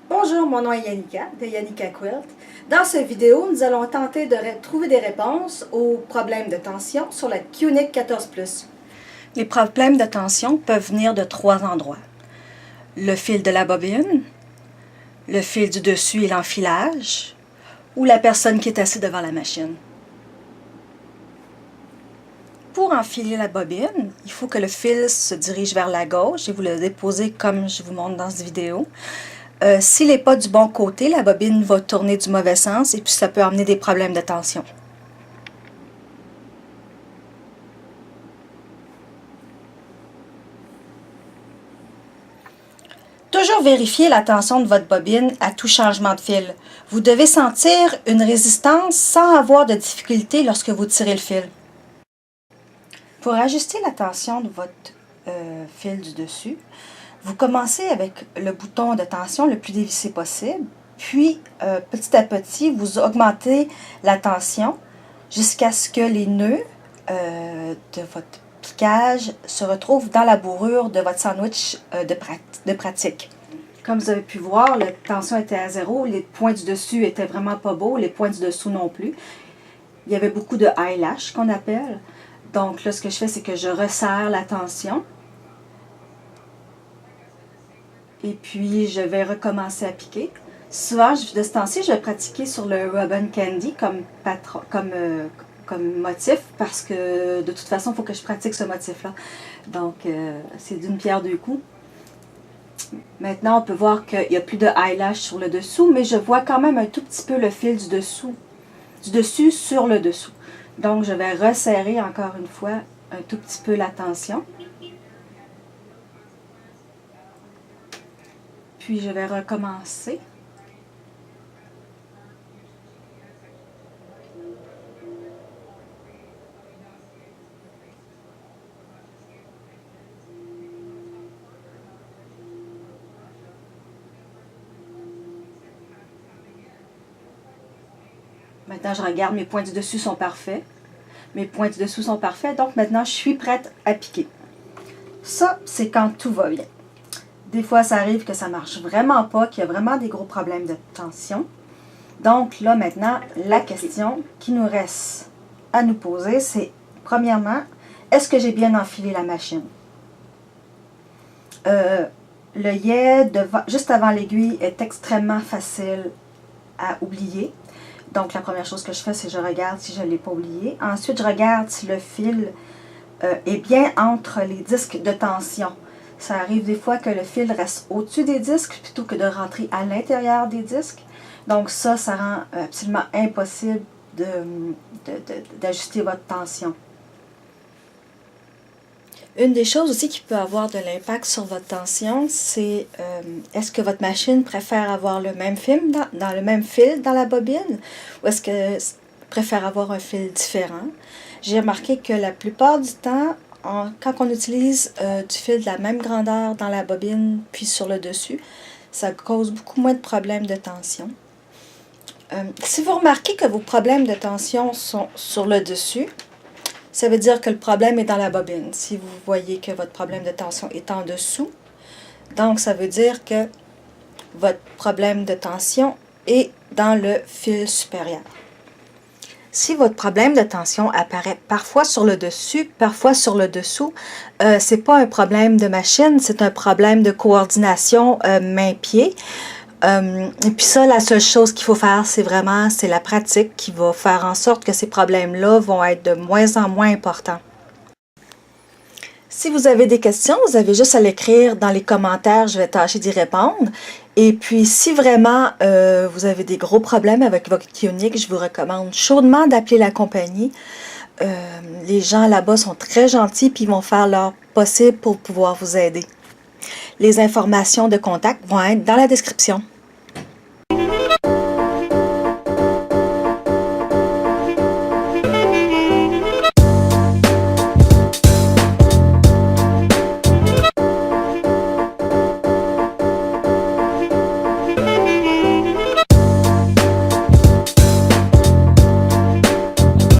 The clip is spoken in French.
Bonjour, mon nom est Yannicka, de Yannicka Quilt. Dans cette vidéo, nous allons tenter de trouver des réponses aux problèmes de tension sur la QNIC 14+. Les problèmes de tension peuvent venir de 3 endroits. Le fil de la bobine, le fil du dessus et l'enfilage, ou la personne qui est assise devant la machine. Pour enfiler la bobine, il faut que le fil se dirige vers la gauche et vous le déposez comme je vous montre dans cette vidéo. S'il n'est pas du bon côté, la bobine va tourner du mauvais sens et puis ça peut amener des problèmes de tension. Toujours vérifier la tension de votre bobine à tout changement de fil. Vous devez sentir une résistance sans avoir de difficulté lorsque vous tirez le fil. Pour ajuster la tension de votre fil du dessus, vous commencez avec le bouton de tension le plus dévissé possible, puis petit à petit, vous augmentez la tension jusqu'à ce que les nœuds de votre piquage se retrouvent dans la bourrure de votre sandwich de pratique. Comme vous avez pu voir, la tension était à 0, les points du dessus étaient vraiment pas beaux, les points du dessous non plus. Il y avait beaucoup de eyelash qu'on appelle. Donc là, ce que je fais, c'est que je resserre la tension. Et puis, je vais recommencer à piquer. Souvent, de ce temps-ci, je vais pratiquer sur le Ribbon Candy comme motif parce que de toute façon, il faut que je pratique ce motif-là. Donc, c'est d'une pierre deux coups. Maintenant, on peut voir qu'il n'y a plus de eyelash sur le dessous, mais je vois quand même un tout petit peu le fil du dessus sur le dessous. Donc, je vais resserrer encore une fois un tout petit peu la tension. Puis je vais recommencer. Maintenant, je regarde, mes points du dessus sont parfaits. Mes points du dessous sont parfaits, donc maintenant, je suis prête à piquer. Ça, c'est quand tout va bien. Des fois, ça arrive que ça ne marche vraiment pas, qu'il y a vraiment des gros problèmes de tension. Donc là, maintenant, la question qui nous reste à nous poser, c'est, premièrement, est-ce que j'ai bien enfilé la machine? Le yé juste avant l'aiguille est extrêmement facile à oublier. Donc, la première chose que je fais, c'est que je regarde si je ne l'ai pas oublié. Ensuite, je regarde si le fil est bien entre les disques de tension. Ça arrive des fois que le fil reste au-dessus des disques plutôt que de rentrer à l'intérieur des disques. Donc ça rend absolument impossible d'ajuster votre tension. Une des choses aussi qui peut avoir de l'impact sur votre tension, c'est est-ce que votre machine préfère avoir le même fil dans le même fil dans la bobine ou est-ce que préfère avoir un fil différent? J'ai remarqué que la plupart du temps, quand on utilise du fil de la même grandeur dans la bobine puis sur le dessus, ça cause beaucoup moins de problèmes de tension. Si vous remarquez que vos problèmes de tension sont sur le dessus, ça veut dire que le problème est dans la bobine. Si vous voyez que votre problème de tension est en dessous, donc ça veut dire que votre problème de tension est dans le fil supérieur. Si votre problème de tension apparaît parfois sur le dessus, parfois sur le dessous, ce n'est pas un problème de machine, c'est un problème de coordination main-pied. Et puis ça, la seule chose qu'il faut faire, c'est la pratique qui va faire en sorte que ces problèmes-là vont être de moins en moins importants. Si vous avez des questions, vous avez juste à l'écrire dans les commentaires, je vais tâcher d'y répondre. Et puis, si vraiment vous avez des gros problèmes avec votre QNIC, je vous recommande chaudement d'appeler la compagnie. Les gens là-bas sont très gentils puis ils vont faire leur possible pour pouvoir vous aider. Les informations de contact vont être dans la description.